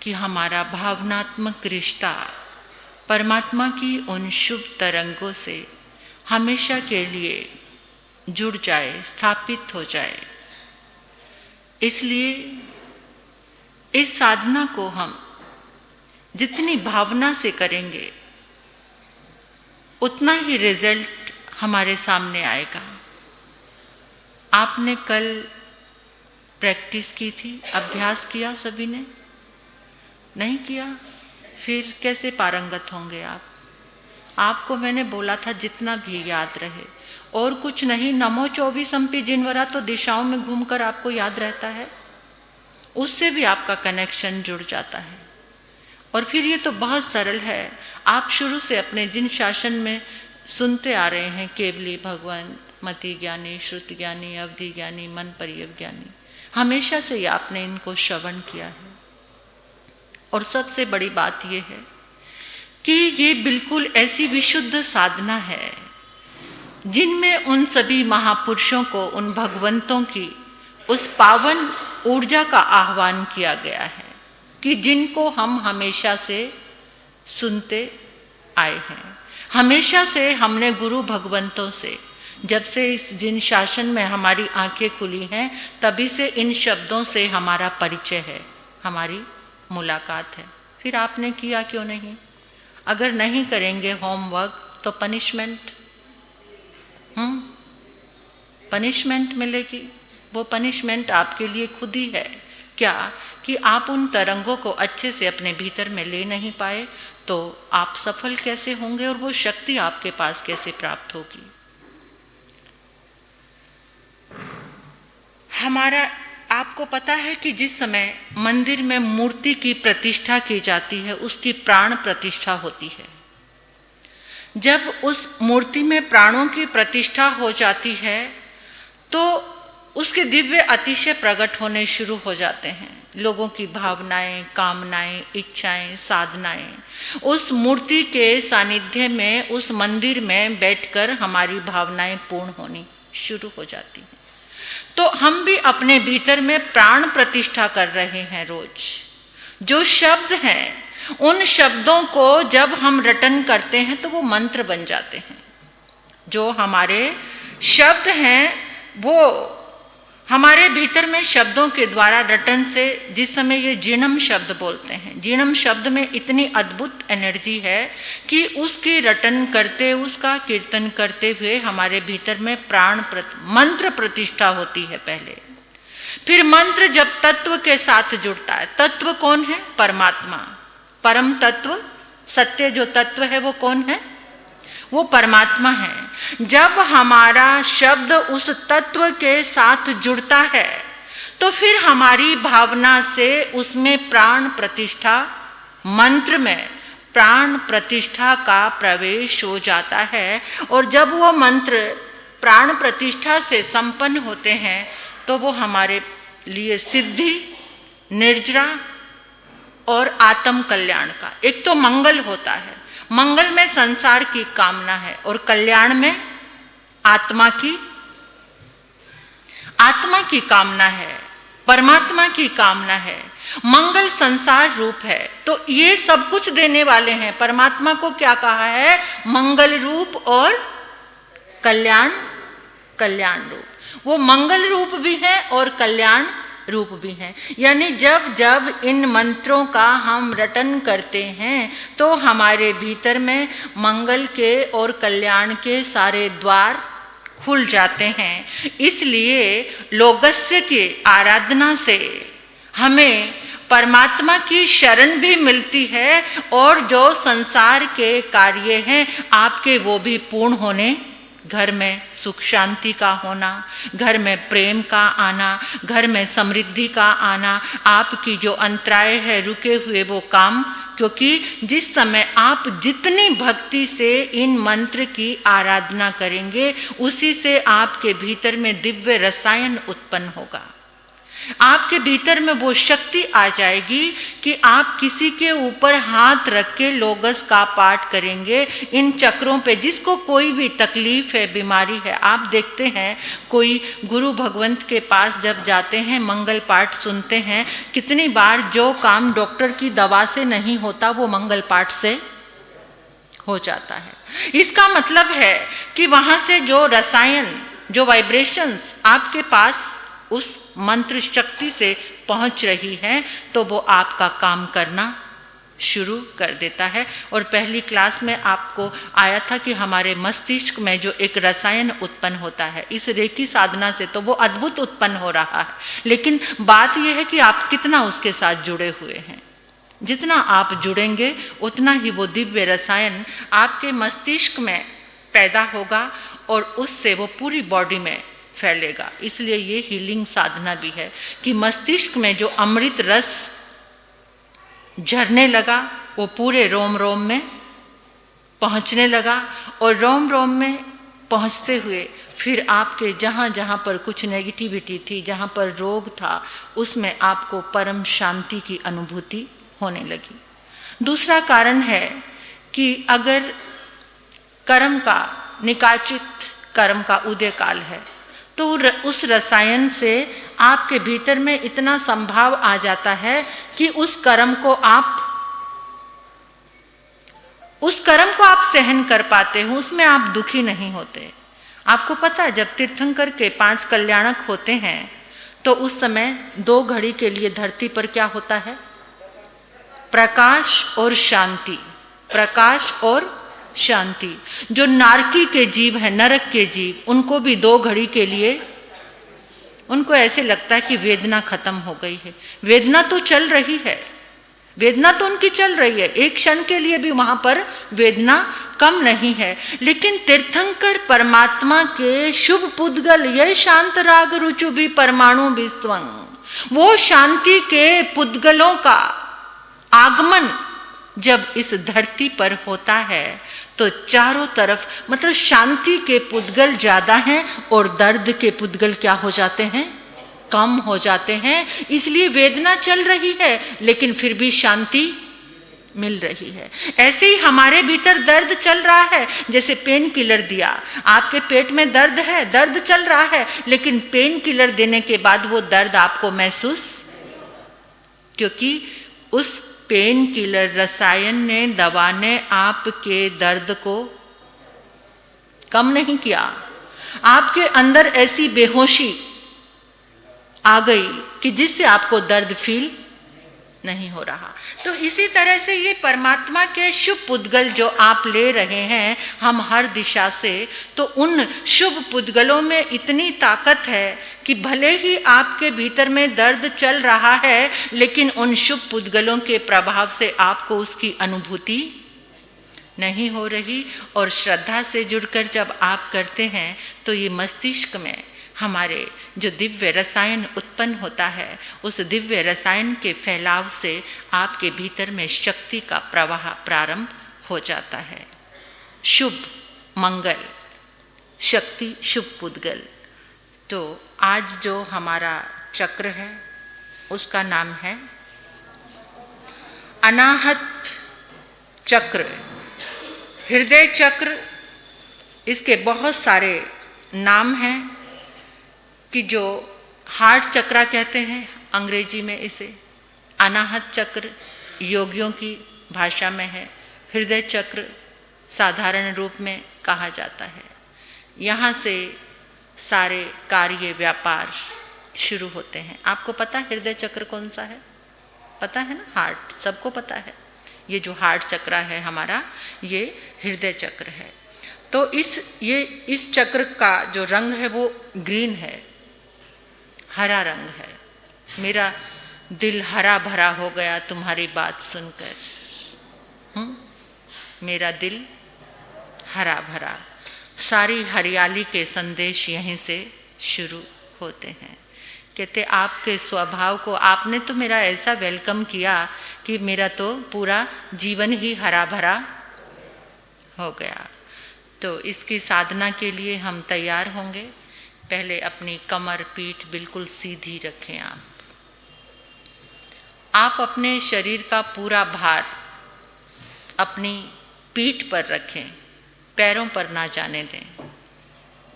कि हमारा भावनात्मक रिश्ता परमात्मा की उन शुभ तरंगों से हमेशा के लिए जुड़ जाए, स्थापित हो जाए। इसलिए इस साधना को हम जितनी भावना से करेंगे उतना ही रिजल्ट हमारे सामने आएगा। आपने कल प्रैक्टिस की थी, अभ्यास किया सभी ने? नहीं किया? फिर कैसे पारंगत होंगे आप? आपको मैंने बोला था जितना भी याद रहे, और कुछ नहीं। नमो 24 जिनवरा तो दिशाओं में घूमकर आपको याद रहता है, उससे भी आपका कनेक्शन जुड़ जाता है। और फिर ये तो बहुत सरल है। आप शुरू से अपने जिन शासन में सुनते आ रहे हैं, केवली, भगवंत, मति ज्ञानी, श्रुति ज्ञानी, अवधि ज्ञानी, मन परियव ज्ञानी, हमेशा से ही आपने इनको श्रवण किया है। और सबसे बड़ी बात यह है कि ये बिल्कुल ऐसी विशुद्ध साधना है जिनमें उन सभी महापुरुषों को, उन भगवंतों की उस पावन ऊर्जा का आह्वान किया गया है कि जिनको हम हमेशा से सुनते आए हैं। हमेशा से हमने गुरु भगवंतों से, जब से इस जिन शासन में हमारी आंखें खुली हैं, तभी से इन शब्दों से हमारा परिचय है, हमारी मुलाकात है। फिर आपने किया क्यों नहीं? अगर नहीं करेंगे होमवर्क तो पनिशमेंट पनिशमेंट मिलेगी। वो पनिशमेंट आपके लिए खुद ही है। क्या कि आप उन तरंगों को अच्छे से अपने भीतर में ले नहीं पाए, तो आप सफल कैसे होंगे और वो शक्ति आपके पास कैसे प्राप्त होगी? हमारा, आपको पता है कि जिस समय मंदिर में मूर्ति की प्रतिष्ठा की जाती है, उसकी प्राण प्रतिष्ठा होती है। जब उस मूर्ति में प्राणों की प्रतिष्ठा हो जाती है तो उसके दिव्य अतिशय प्रकट होने शुरू हो जाते हैं। लोगों की भावनाएं, कामनाएं, इच्छाएं, साधनाएं उस मूर्ति के सानिध्य में, उस मंदिर में बैठकर हमारी भावनाएं पूर्ण होनी शुरू हो जाती हैं। तो हम भी अपने भीतर में प्राण प्रतिष्ठा कर रहे हैं। रोज जो शब्द हैं, उन शब्दों को जब हम रटन करते हैं तो वो मंत्र बन जाते हैं। जो हमारे शब्द हैं वो हमारे भीतर में शब्दों के द्वारा रटन से, जिस समय ये जीणम शब्द बोलते हैं, जीणम शब्द में इतनी अद्भुत एनर्जी है कि उसकी रटन करते, उसका कीर्तन करते हुए हमारे भीतर में मंत्र प्रतिष्ठा होती है पहले। फिर मंत्र जब तत्व के साथ जुड़ता है, तत्व कौन है? परमात्मा, परम तत्व, सत्य जो तत्व है वो कौन है? वो परमात्मा है। जब हमारा शब्द उस तत्व के साथ जुड़ता है तो फिर हमारी भावना से उसमें प्राण प्रतिष्ठा, मंत्र में प्राण प्रतिष्ठा का प्रवेश हो जाता है। और जब वो मंत्र प्राण प्रतिष्ठा से संपन्न होते हैं तो वो हमारे लिए सिद्धि, निर्जरा और आत्म कल्याण का, एक तो मंगल होता है। मंगल में संसार की कामना है और कल्याण में आत्मा की कामना है, परमात्मा की कामना है। मंगल संसार रूप है, तो ये सब कुछ देने वाले हैं। परमात्मा को क्या कहा है? मंगल रूप और कल्याण रूप। वो मंगल रूप भी है और कल्याण रूप भी हैं। यानी जब जब इन मंत्रों का हम रटन करते हैं तो हमारे भीतर में मंगल के और कल्याण के सारे द्वार खुल जाते हैं। इसलिए लोगस्य की आराधना से हमें परमात्मा की शरण भी मिलती है और जो संसार के कार्य हैं आपके, वो भी पूर्ण होने, घर में सुख शांति का होना, घर में प्रेम का आना, घर में समृद्धि का आना, आपकी जो अंतराय है रुके हुए वो काम। क्योंकि जिस समय आप जितनी भक्ति से इन मंत्र की आराधना करेंगे, उसी से आपके भीतर में दिव्य रसायन उत्पन्न होगा। आपके भीतर में वो शक्ति आ जाएगी कि आप किसी के ऊपर हाथ रख के लोगस का पाठ करेंगे। इन चक्रों पे जिसको कोई भी तकलीफ है, बीमारी है, आप देखते हैं कोई गुरु भगवंत के पास जब जाते हैं, मंगल पाठ सुनते हैं, कितनी बार जो काम डॉक्टर की दवा से नहीं होता वो मंगल पाठ से हो जाता है। इसका मतलब है कि वहां से जो रसायन, जो वाइब्रेशंस आपके पास उस मंत्र शक्ति से पहुंच रही है, तो वो आपका काम करना शुरू कर देता है। और पहली क्लास में आपको आया था कि हमारे मस्तिष्क में जो एक रसायन उत्पन्न होता है, इस रेकी साधना से तो वो अद्भुत उत्पन्न हो रहा है, लेकिन बात यह है कि आप कितना उसके साथ जुड़े हुए हैं। जितना आप जुड़ेंगे उतना ही वो दिव्य रसायन आपके मस्तिष्क में पैदा होगा और उससे वो पूरी बॉडी में फैलेगा। इसलिए ये हीलिंग साधना भी है कि मस्तिष्क में जो अमृत रस झरने लगा वो पूरे रोम रोम में पहुंचने लगा, और रोम रोम में पहुंचते हुए फिर आपके जहाँ जहाँ पर कुछ नेगेटिविटी थी, जहाँ पर रोग था, उसमें आपको परम शांति की अनुभूति होने लगी। दूसरा कारण है कि अगर कर्म का निकाचित कर्म का उदय काल है तो उस रसायन से आपके भीतर में इतना संभाव आ जाता है कि उस कर्म को आप सहन कर पाते हो, उसमें आप दुखी नहीं होते। आपको पता है जब तीर्थंकर के 5 कल्याणक होते हैं तो उस समय 2 घड़ी के लिए धरती पर क्या होता है? प्रकाश और शांति, प्रकाश और शांति। जो नारकी के जीव है, नरक के जीव, उनको भी 2 घड़ी के लिए उनको ऐसे लगता है कि वेदना खत्म हो गई है। वेदना तो चल रही है, वेदना तो उनकी चल रही है, एक क्षण के लिए भी वहां पर वेदना कम नहीं है। लेकिन तीर्थंकर परमात्मा के शुभ पुद्गल ये शांत राग रुचु भी परमाणु विस्वंग, वो शांति के पुद्गलों का आगमन जब इस धरती पर होता है तो चारों तरफ, मतलब शांति के पुद्गल ज्यादा हैं और दर्द के पुद्गल क्या हो जाते हैं? कम हो जाते हैं। इसलिए वेदना चल रही है लेकिन फिर भी शांति मिल रही है। ऐसे ही हमारे भीतर दर्द चल रहा है, जैसे पेन किलर दिया, आपके पेट में दर्द है, दर्द चल रहा है, लेकिन पेन किलर देने के बाद वो दर्द आपको महसूस, क्योंकि उस पेन किलर रसायन ने, दवा ने आपके दर्द को कम नहीं किया। आपके अंदर ऐसी बेहोशी आ गई कि जिससे आपको दर्द फील नहीं हो रहा। तो इसी तरह से ये परमात्मा के शुभ पुद्गल जो आप ले रहे हैं हम हर दिशा से, तो उन शुभ पुद्गलों में इतनी ताकत है कि भले ही आपके भीतर में दर्द चल रहा है लेकिन उन शुभ पुद्गलों के प्रभाव से आपको उसकी अनुभूति नहीं हो रही। और श्रद्धा से जुड़कर जब आप करते हैं तो ये मस्तिष्क में हमारे जो दिव्य रसायन उत्पन्न होता है, उस दिव्य रसायन के फैलाव से आपके भीतर में शक्ति का प्रवाह प्रारंभ हो जाता है। शुभ मंगल, शक्ति, शुभ पुद्गल। तो आज जो हमारा चक्र है उसका नाम है अनाहत चक्र, हृदय चक्र। इसके बहुत सारे नाम हैं कि जो हार्ट चक्रा कहते हैं अंग्रेजी में, इसे अनाहत चक्र योगियों की भाषा में है, हृदय चक्र साधारण रूप में कहा जाता है। यहाँ से सारे कार्य व्यापार शुरू होते हैं। आपको पता है हृदय चक्र कौन सा है? पता है ना? हार्ट सबको पता है। ये जो हार्ट चक्र है हमारा, ये हृदय चक्र है। तो इस चक्र का जो रंग है वो ग्रीन है, हरा रंग है। मेरा दिल हरा भरा हो गया तुम्हारी बात सुनकर। मेरा दिल हरा भरा, सारी हरियाली के संदेश यहीं से शुरू होते हैं। कहते आपके स्वभाव को, आपने तो मेरा ऐसा वेलकम किया कि मेरा तो पूरा जीवन ही हरा भरा हो गया। तो इसकी साधना के लिए हम तैयार होंगे। पहले अपनी कमर पीठ बिल्कुल सीधी रखें आप। आप अपने शरीर का पूरा भार अपनी पीठ पर रखें, पैरों पर ना जाने दें।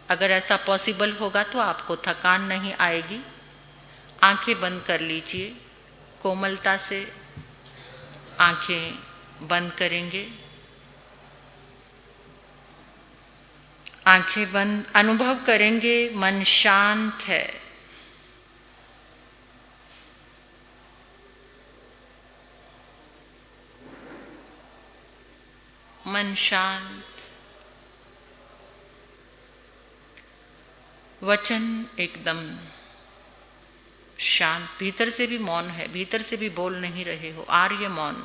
अगर ऐसा पॉसिबल होगा तो आपको थकान नहीं आएगी। आंखें बंद कर लीजिए, कोमलता से आंखें बंद करेंगे। आंखें बंद, अनुभव करेंगे मन शांत है। मन शांत, वचन एकदम शांत, भीतर से भी मौन है, भीतर से भी बोल नहीं रहे हो, आर्य मौन।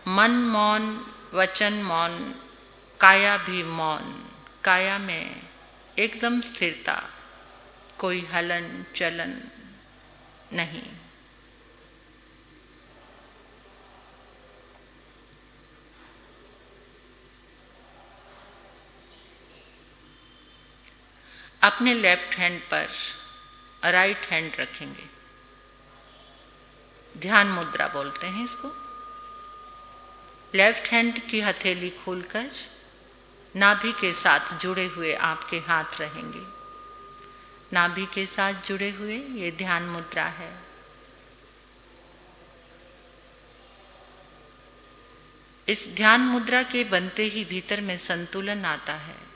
मन मौन, वचन मौन, काया भी मौन। काया में एकदम स्थिरता, कोई हलन चलन नहीं। अपने लेफ्ट हैंड पर राइट हैंड रखेंगे, ध्यान मुद्रा बोलते हैं इसको। लेफ्ट हैंड की हथेली खोलकर नाभि के साथ जुड़े हुए आपके हाथ रहेंगे। नाभि के साथ जुड़े हुए ये ध्यान मुद्रा है। इस ध्यान मुद्रा के बनते ही भीतर में संतुलन आता है।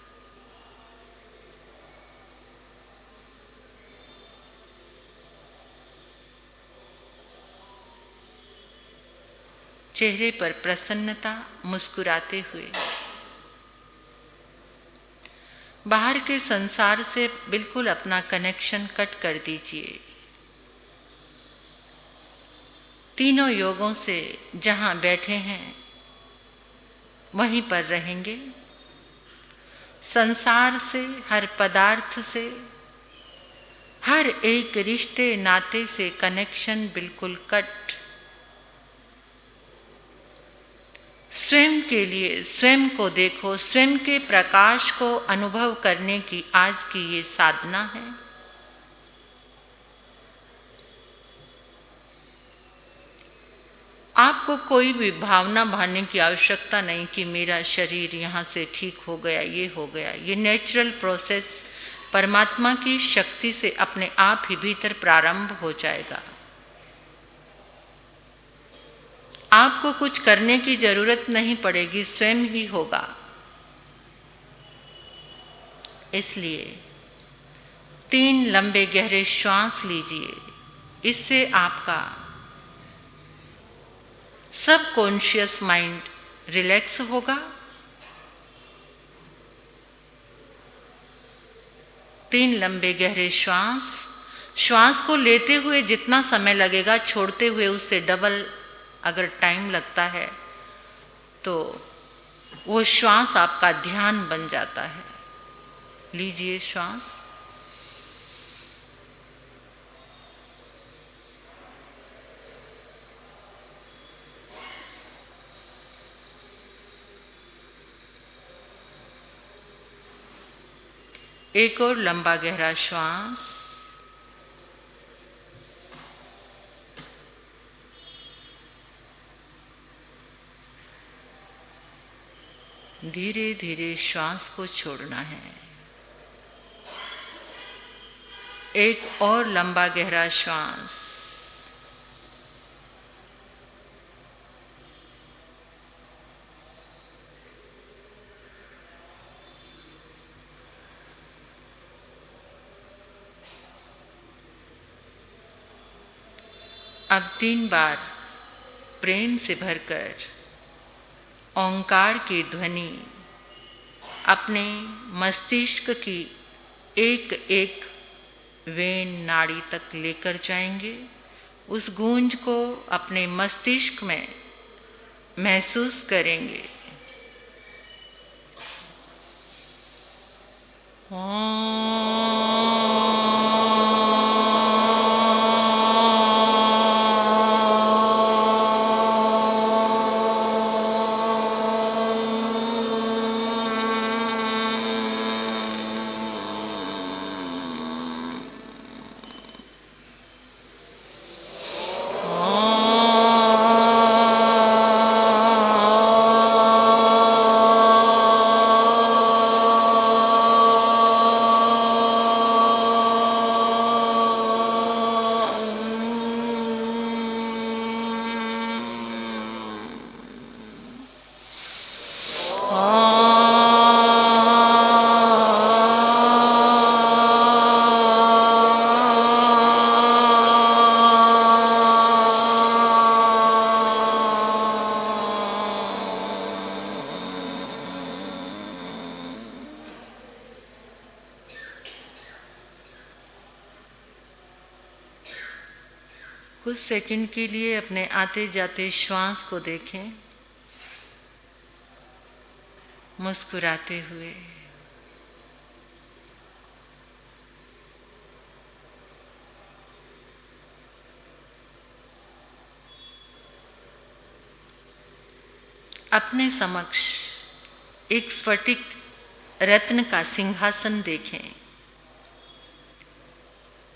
चेहरे पर प्रसन्नता, मुस्कुराते हुए बाहर के संसार से बिल्कुल अपना कनेक्शन कट कर दीजिए। तीनों योगों से जहां बैठे हैं वहीं पर रहेंगे। संसार से, हर पदार्थ से, हर एक रिश्ते नाते से कनेक्शन बिल्कुल कट। स्वयं के लिए स्वयं को देखो, स्वयं के प्रकाश को अनुभव करने की आज की ये साधना है। आपको कोई भी भावना भाने की आवश्यकता नहीं कि मेरा शरीर यहाँ से ठीक हो गया, ये हो गया। ये नेचुरल प्रोसेस परमात्मा की शक्ति से अपने आप ही भीतर प्रारंभ हो जाएगा। आपको कुछ करने की जरूरत नहीं पड़ेगी, स्वयं ही होगा। इसलिए 3 लंबे गहरे श्वास लीजिए। इससे आपका सबकॉन्शियस माइंड रिलैक्स होगा। 3 लंबे गहरे श्वास। श्वास को लेते हुए जितना समय लगेगा, छोड़ते हुए उससे डबल अगर टाइम लगता है तो वो श्वास आपका ध्यान बन जाता है। लीजिए श्वास। एक और लंबा गहरा श्वास। धीरे धीरे श्वास को छोड़ना है। एक और लंबा गहरा श्वास। अब 3 बार प्रेम से भरकर ओंकार की ध्वनि अपने मस्तिष्क की एक एक वेन नाड़ी तक लेकर जाएंगे। उस गूंज को अपने मस्तिष्क में महसूस करेंगे। कुछ सेकंड के लिए अपने आते जाते श्वास को देखें, मुस्कुराते हुए। अपने समक्ष एक स्फटिक रत्न का सिंहासन देखें।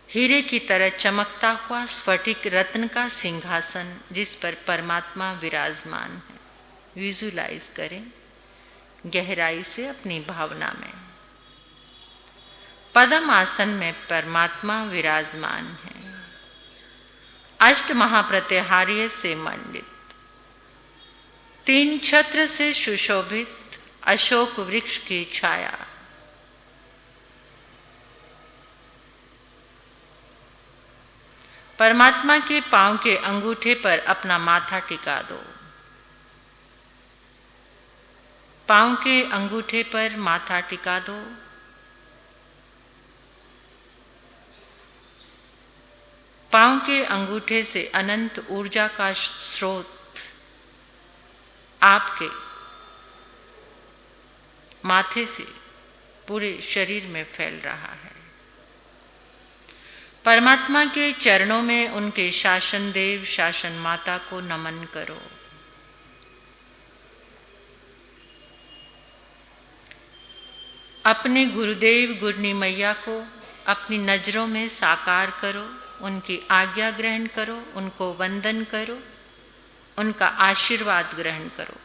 हीरे की तरह चमकता हुआ स्फटिक रत्न का सिंहासन जिस पर परमात्मा विराजमान है। विजुलाइज करें गहराई से अपनी भावना में। पद्म आसन में परमात्मा विराजमान है, अष्ट महाप्रत्यहार्य से मंडित, 3 छत्र से सुशोभित अशोक वृक्ष की छाया। परमात्मा के पांव के अंगूठे पर अपना माथा टिका दो। पांव के अंगूठे पर माथा टिका दो। पांव के अंगूठे से अनंत ऊर्जा का स्रोत आपके माथे से पूरे शरीर में फैल रहा है। परमात्मा के चरणों में उनके शासन देव शासन माता को नमन करो। अपने गुरुदेव गुरनी मैया को अपनी नजरों में साकार करो, उनकी आज्ञा ग्रहण करो, उनको वंदन करो, उनका आशीर्वाद ग्रहण करो।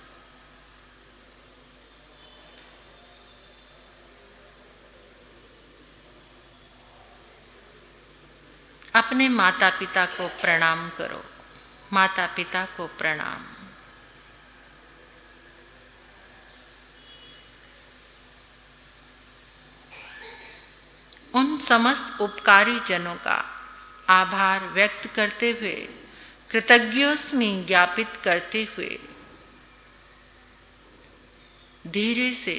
अपने माता पिता को प्रणाम करो। माता पिता को प्रणाम। उन समस्त उपकारी जनों का आभार व्यक्त करते हुए, कृतज्ञोस्मि ज्ञापित करते हुए धीरे से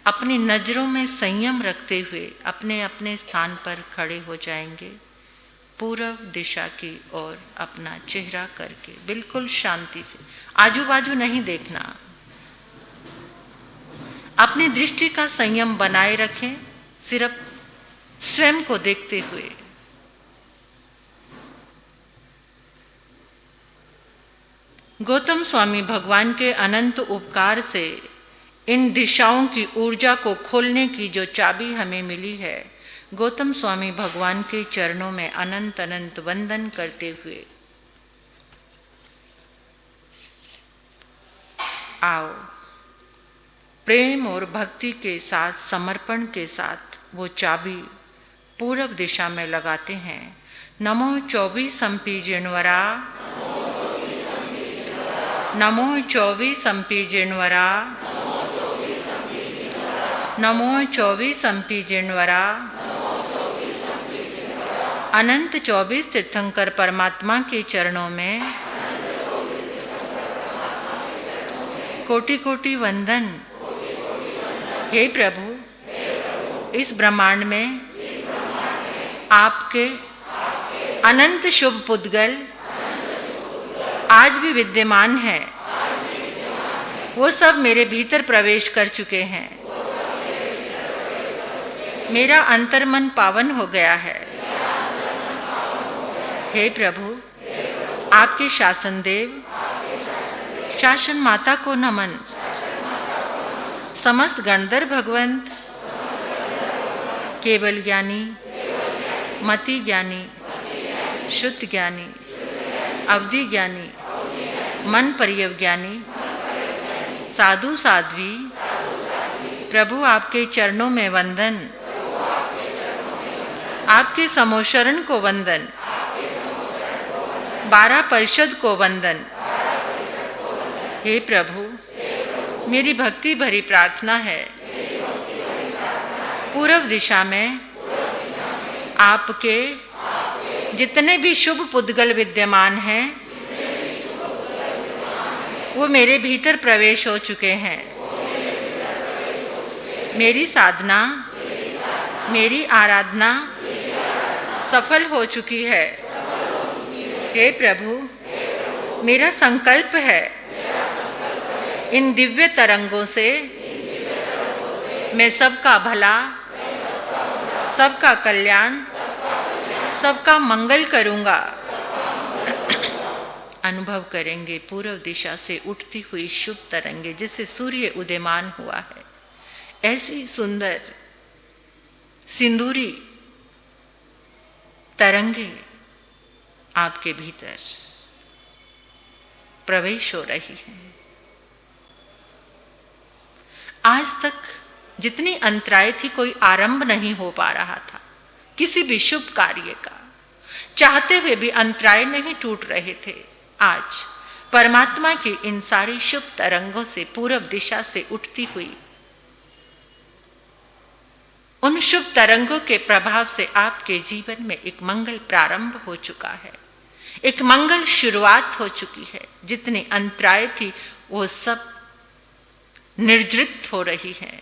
अपनी नजरों में संयम रखते हुए अपने अपने स्थान पर खड़े हो जाएंगे, पूर्व दिशा की ओर अपना चेहरा करके बिल्कुल शांति से। आजू बाजू नहीं देखना, अपनी दृष्टि का संयम बनाए रखें, सिर्फ स्वयं को देखते हुए। गौतम स्वामी भगवान के अनंत उपकार से इन दिशाओं की ऊर्जा को खोलने की जो चाबी हमें मिली है, गौतम स्वामी भगवान के चरणों में अनंत अनंत वंदन करते हुए आओ, प्रेम और भक्ति के साथ, समर्पण के साथ वो चाबी पूर्व दिशा में लगाते हैं। नमो 24 संपीजिनवरा, नमो 24 संपीजिनवरा, नमो 24 संपीजिनवरा। अनंत 24 तीर्थंकर परमात्मा के चरणों में कोटि कोटि वंदन। हे प्रभु, इस ब्रह्मांड में आपके अनंत शुभ पुद्गल आज भी विद्यमान है। वो सब मेरे भीतर प्रवेश कर चुके हैं। मेरा अंतर्मन पावन हो गया है। हे प्रभु, आपके शासन देव शासन माता को नमन। समस्त गणधर भगवंत, केवल ज्ञानी, मति ज्ञानी, शुद्ध ज्ञानी, अवधि ज्ञानी, मन परियव ज्ञानी, साधु साध्वी, प्रभु आपके चरणों में वंदन, आपके समोशरण को वंदन, 12 परिषद को वंदन। हे प्रभु, मेरी भक्ति भरी प्रार्थना है, पूर्व दिशा में आपके जितने भी शुभ पुद्गल विद्यमान हैं, वो मेरे भीतर प्रवेश हो चुके हैं। मेरी साधना, मेरी आराधना सफल हो चुकी है। हे प्रभु, मेरा संकल्प है इन दिव्य तरंगों से मैं सबका भला, सबका कल्याण, सबका मंगल करूंगा। अनुभव करेंगे पूर्व दिशा से उठती हुई शुभ तरंगे, जिससे सूर्य उदयमान हुआ है। ऐसी सुंदर सिंदूरी तरंगे आपके भीतर प्रवेश हो रही हैं। आज तक जितनी अंतराय थी, कोई आरंभ नहीं हो पा रहा था किसी भी शुभ कार्य का, चाहते हुए भी अंतराय नहीं टूट रहे थे। आज परमात्मा की इन सारी शुभ तरंगों से पूर्व दिशा से उठती हुई उन शुभ तरंगों के प्रभाव से आपके जीवन में एक मंगल प्रारंभ हो चुका है, एक मंगल शुरुआत हो चुकी है। जितनी अंतराय थी वो सब निर्जृत हो रही है।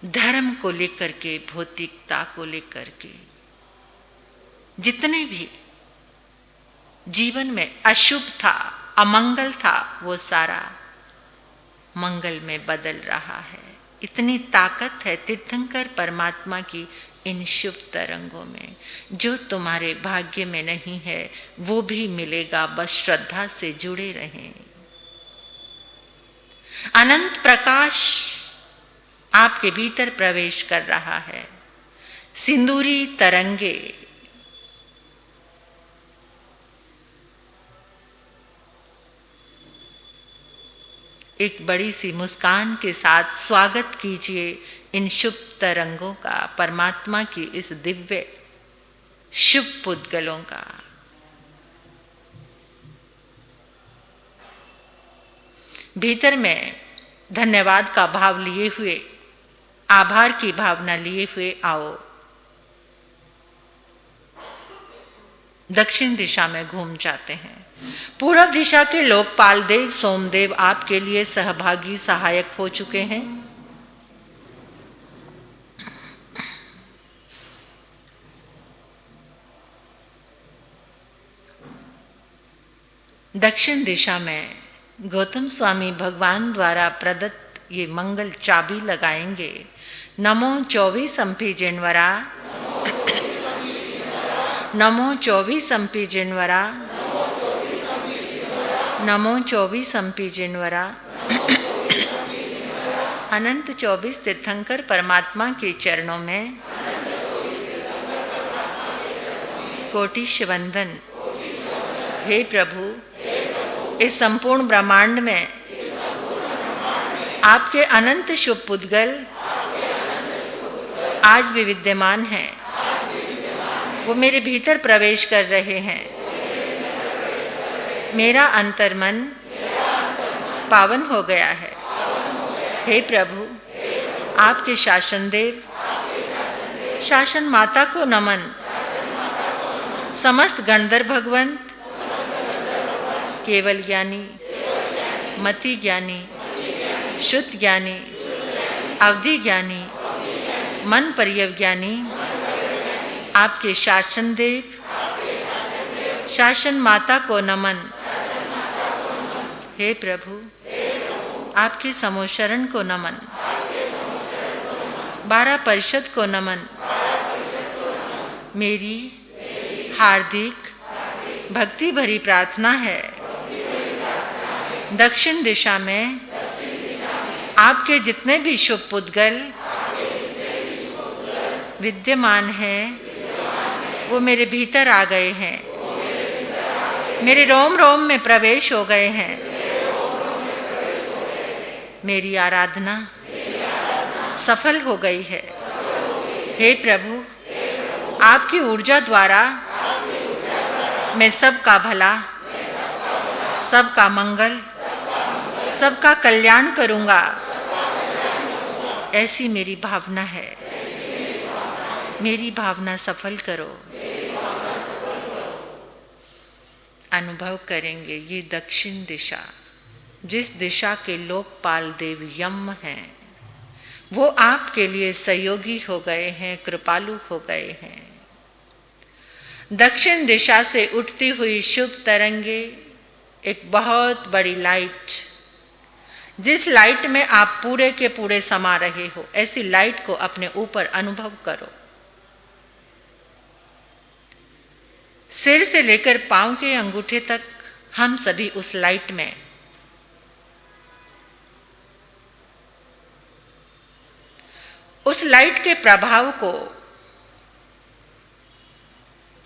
धर्म को लेकर के, भौतिकता को लेकर के, जितने भी जीवन में अशुभ था, अमंगल था, वो सारा मंगल में बदल रहा है। इतनी ताकत है तीर्थंकर परमात्मा की इन शुभ तरंगों में। जो तुम्हारे भाग्य में नहीं है वो भी मिलेगा, बस श्रद्धा से जुड़े रहें। अनंत प्रकाश आपके भीतर प्रवेश कर रहा है। सिंदूरी तरंगे एक बड़ी सी मुस्कान के साथ स्वागत कीजिए इन शुभ तरंगों का, परमात्मा की इस दिव्य शुभ पुद्गलों का। भीतर में धन्यवाद का भाव लिए हुए, आभार की भावना लिए हुए आओ। दक्षिण दिशा में घूम जाते हैं। पूर्व दिशा के लोकपाल देव सोमदेव आपके लिए सहभागी, सहायक हो चुके हैं। दक्षिण दिशा में गौतम स्वामी भगवान द्वारा प्रदत्त ये मंगल चाबी लगाएंगे। नमो 24 अंपी जिनवरा, नमो 24 अंपी जिनवरा, नमो 24 अंपी जिनवरा। अनंत 24 तीर्थंकर परमात्मा के चरणों में कोटिश वंदन। हे प्रभु, इस संपूर्ण ब्रह्मांड में आपके अनंत शुभ पुद्गल आज भी विद्यमान हैं। वो मेरे भीतर प्रवेश कर रहे हैं। मेरा अंतर्मन पावन हो गया है। हे प्रभु, आपके शासन देव, शासन माता को नमन। समस्त गंधर्व भगवंत, केवल ज्ञानी, मति ज्ञानी, शुद्ध ज्ञानी, अवधि ज्ञानी, मन पर्यव ज्ञानी, आपके शासन देव, शासन माता को नमन। हे प्रभु, आपके समोशरण को नमन। 12 परिषद को नमन। मेरी हार्दिक भक्ति भरी प्रार्थना है, दक्षिण दिशा में आपके जितने भी शुभ पुद्गल विद्यमान हैं, वो मेरे भीतर आ गए हैं, मेरे रोम रोम में प्रवेश हो गए हैं। मेरी आराधना सफल हो गई है। हे प्रभु, आपकी ऊर्जा द्वारा मैं सबका भला, सबका मंगल, सबका कल्याण करूंगा, ऐसी मेरी भावना है। मेरी भावना सफल करो। अनुभव करेंगे ये दक्षिण दिशा जिस दिशा के लोकपाल देव यम हैं, वो आपके लिए सहयोगी हो गए हैं, कृपालु हो गए हैं। दक्षिण दिशा से उठती हुई शुभ तरंगे, एक बहुत बड़ी लाइट, जिस लाइट में आप पूरे के पूरे समा रहे हो, ऐसी लाइट को अपने ऊपर अनुभव करो। सिर से लेकर पांव के अंगूठे तक हम सभी उस लाइट में, उस लाइट के प्रभाव को,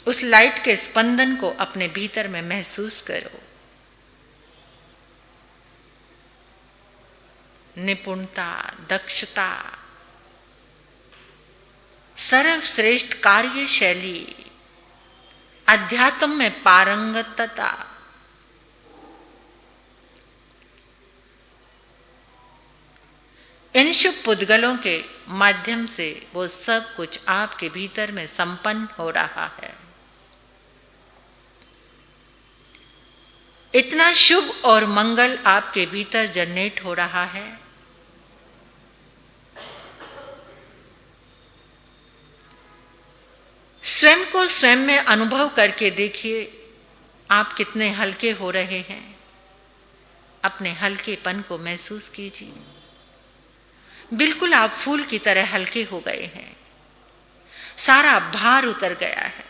उस लाइट के स्पंदन को अपने भीतर में महसूस करो। निपुणता, दक्षता, सर्वश्रेष्ठ कार्यशैली, अध्यात्म में पारंगतता, इन शुभ पुद्गलों के माध्यम से वो सब कुछ आपके भीतर में संपन्न हो रहा है। इतना शुभ और मंगल आपके भीतर जनरेट हो रहा है। स्वयं को स्वयं में अनुभव करके देखिए, आप कितने हल्के हो रहे हैं। अपने हल्केपन को महसूस कीजिए। बिल्कुल आप फूल की तरह हल्के हो गए हैं। सारा भार उतर गया है।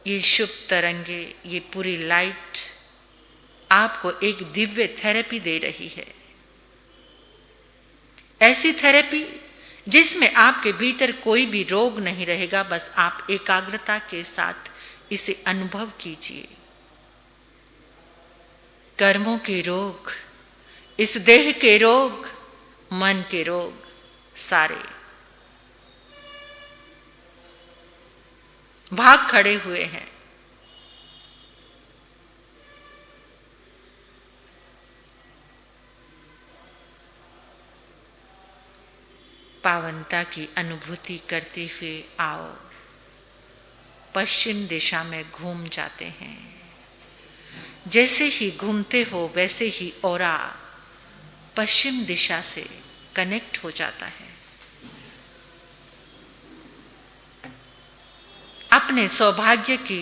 ये शुभ तरंगे, ये पूरी लाइट आपको एक दिव्य थेरेपी दे रही है। ऐसी थेरेपी जिसमें आपके भीतर कोई भी रोग नहीं रहेगा। बस आप एकाग्रता के साथ इसे अनुभव कीजिए। कर्मों के रोग, इस देह के रोग, मन के रोग, सारे भाग खड़े हुए हैं। पावनता की अनुभूति करते हुए आओ, पश्चिम दिशा में घूम जाते हैं। जैसे ही घूमते हो वैसे ही ऑरा पश्चिम दिशा से कनेक्ट हो जाता है। अपने सौभाग्य की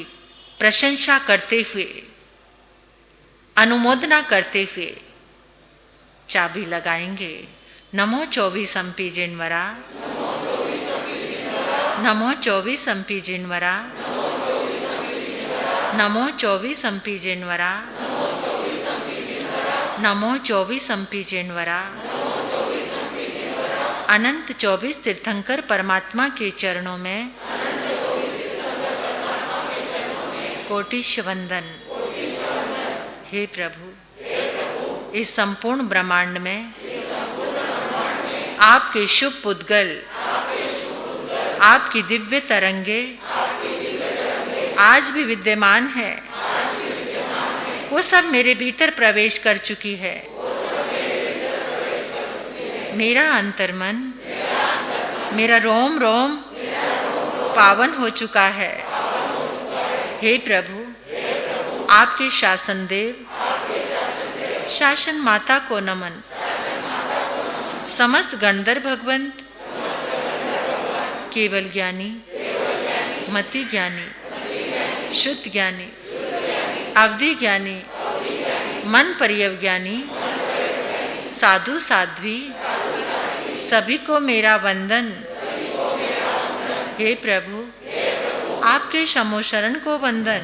प्रशंसा करते हुए, अनुमोदना करते हुए चाबी लगाएंगे। नमो 24 अंपी जिनवरा, नमो 24 अंपी जिनवरा, नमो 24 अंपी जिनवरा, नमो 24 अंपी जिनवरा। अनंत 24 तीर्थंकर परमात्मा के चरणों में कोटिश वंदन। हे प्रभु, इस संपूर्ण ब्रह्मांड में आपके शुभ पुद्गल, आपकी दिव्य तरंगे आज भी विद्यमान है। वो सब मेरे भीतर प्रवेश कर चुकी है। मेरा अंतर्मन, मेरा रोम रोम पावन हो चुका है। हे प्रभु, आपके शासन देव, शासन माता को नमन। समस्त गणधर भगवंत, केवल ज्ञानी, मति ज्ञानी, शुद्ध ज्ञानी, अवधि ज्ञानी, मन परियव ज्ञानी, साधु साध्वी, सभी को मेरा वंदन। हे प्रभु, आपके शमोशरण को वंदन।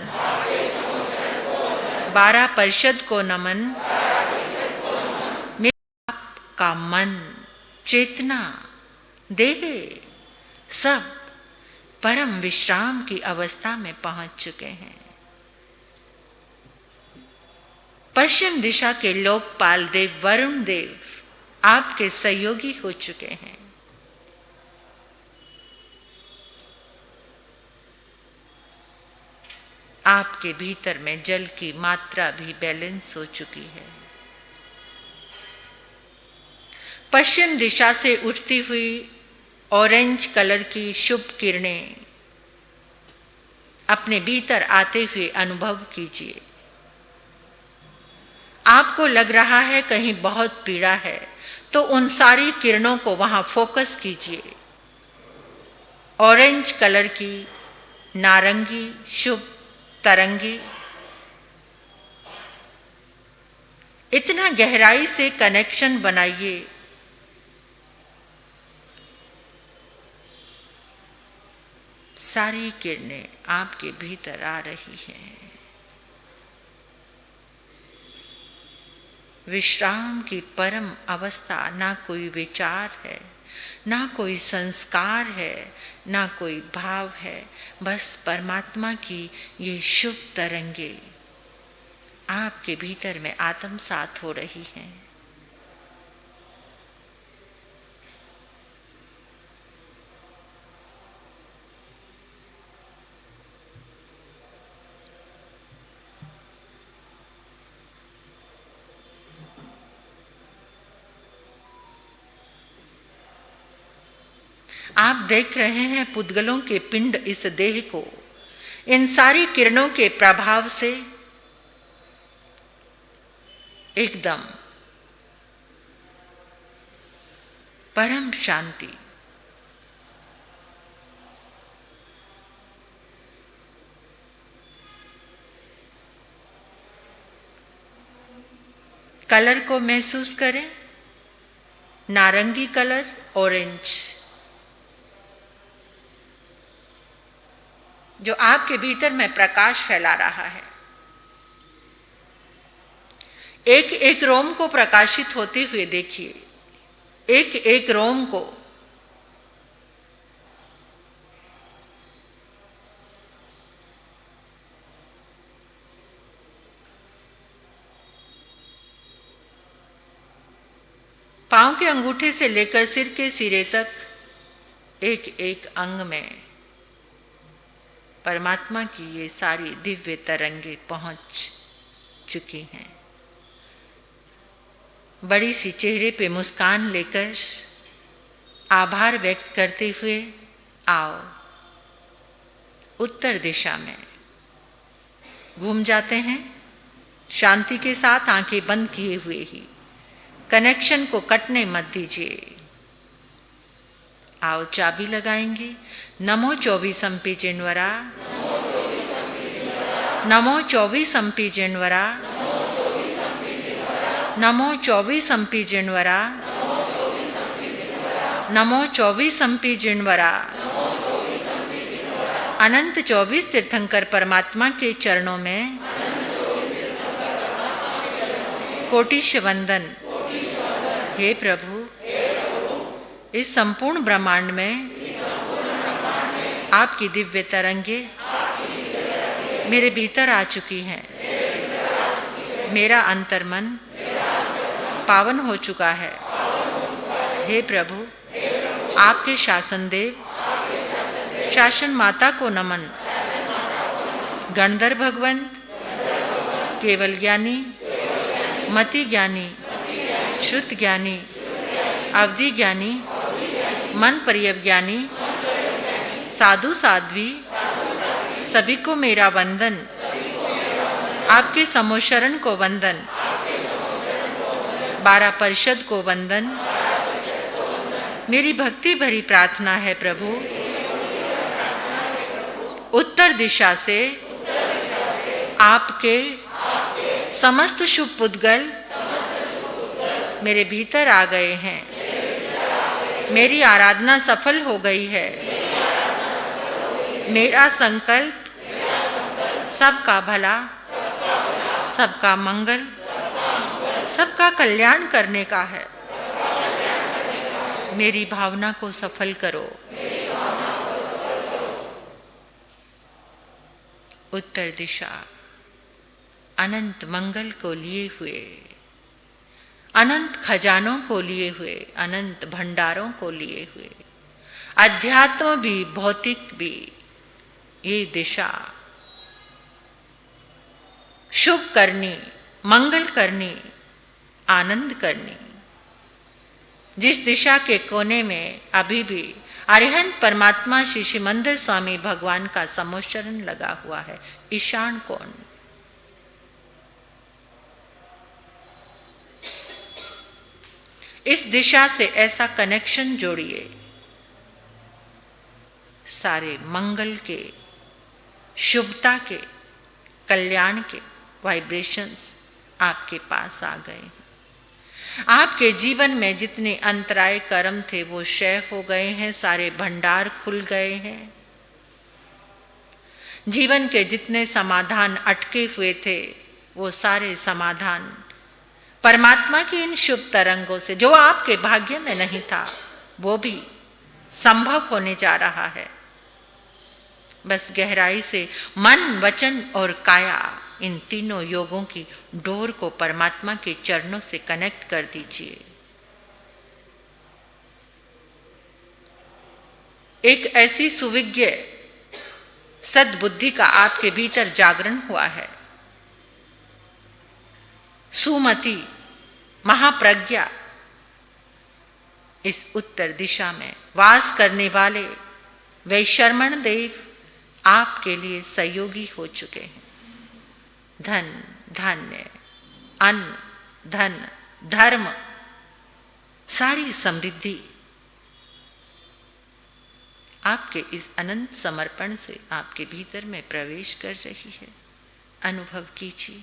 12 परिषद को नमन। मेरा आपका मन, चेतना, देह सब परम विश्राम की अवस्था में पहुंच चुके हैं। पश्चिम दिशा के लोकपाल देव वरुण देव आपके सहयोगी हो चुके हैं। आपके भीतर में जल की मात्रा भी बैलेंस हो चुकी है। पश्चिम दिशा से उठती हुई ऑरेंज कलर की शुभ किरणें अपने भीतर आते हुए अनुभव कीजिए। आपको लग रहा है कहीं बहुत पीड़ा है, तो उन सारी किरणों को वहां फोकस कीजिए। ऑरेंज कलर की नारंगी शुभ तरंगी इतना गहराई से कनेक्शन बनाइए सारी किरणें आपके भीतर आ रही हैं। विश्राम की परम अवस्था, ना कोई विचार है, ना कोई संस्कार है, ना कोई भाव है, बस परमात्मा की ये शुभ तरंगे आपके भीतर में आत्मसात हो रही हैं। आप देख रहे हैं पुद्गलों के पिंड इस देह को इन सारी किरणों के प्रभाव से एकदम परम शांति, कलर को महसूस करें, नारंगी कलर, ऑरेंज, जो आपके भीतर में प्रकाश फैला रहा है। एक एक रोम को प्रकाशित होते हुए देखिए, एक एक रोम को। पांव के अंगूठे से लेकर सिर के सिरे तक एक एक अंग में परमात्मा की ये सारी दिव्य तरंगे पहुंच चुकी हैं। बड़ी सी चेहरे पे मुस्कान लेकर आभार व्यक्त करते हुए आओ उत्तर दिशा में घूम जाते हैं। शांति के साथ आंखें बंद किए हुए ही कनेक्शन को कटने मत दीजिए। आओ चाबी लगाएंगे। नमो 24 जिनवरा, नमो 24 जिनवरा, नमो 24 जिनवरा, नमो 24 जिनवरा। अनंत 24 तीर्थंकर परमात्मा के चरणों में कोटिश वंदन। हे प्रभु, इस संपूर्ण ब्रह्मांड में आपकी दिव्य तरंगे मेरे भीतर आ चुकी हैं। मेरा अंतर्मन पावन हो चुका है। हे प्रभु, आपके शासन देव, शासन माता को नमन। गणधर भगवंत, केवल ज्ञानी, मति ज्ञानी, श्रुत ज्ञानी, अवधि ज्ञानी, मन परिज्ञानी, साधु साध्वी, सभी को मेरा वंदन। आपके समोशरण को वंदन। 12 परिषद को वंदन। मेरी भक्ति भरी प्रार्थना है प्रभु, उत्तर दिशा से आपके समस्त शुभ पुद्गल मेरे भीतर आ गए हैं। मेरी आराधना सफल हो गई है। मेरा संकल्प सबका भला, सबका मंगल, सबका कल्याण करने का है। मेरी भावना को सफल करो। उत्तर दिशा अनंत मंगल को लिए हुए, अनंत खजानों को लिए हुए, अनंत भंडारों को लिए हुए, अध्यात्म भी भौतिक भी, ये दिशा शुभ करनी, मंगल करनी, आनंद करनी। जिस दिशा के कोने में अभी भी अरिहंत परमात्मा श्री शिमंदर स्वामी भगवान का समोच्चरण लगा हुआ है। ईशान कोण। इस दिशा से ऐसा कनेक्शन जोड़िए, सारे मंगल के, शुभता के, कल्याण के वाइब्रेशंस आपके पास आ गए। आपके जीवन में जितने अंतराय कर्म थे वो क्षय हो गए हैं, सारे भंडार खुल गए हैं। जीवन के जितने समाधान अटके हुए थे वो सारे समाधान परमात्मा की इन शुभ तरंगों से, जो आपके भाग्य में नहीं था, वो भी संभव होने जा रहा है। बस गहराई से मन, वचन और काया, इन तीनों योगों की डोर को परमात्मा के चरणों से कनेक्ट कर दीजिए। एक ऐसी सुविज्ञ सद्बुद्धि का आपके भीतर जागरण हुआ है। सुमति, महाप्रज्ञा इस उत्तर दिशा में वास करने वाले वैशर्मण देव आपके लिए सहयोगी हो चुके हैं। धन, धान्य, अन्न, धन, धर्म, सारी समृद्धि आपके इस अनंत समर्पण से आपके भीतर में प्रवेश कर रही है। अनुभव कीजिए।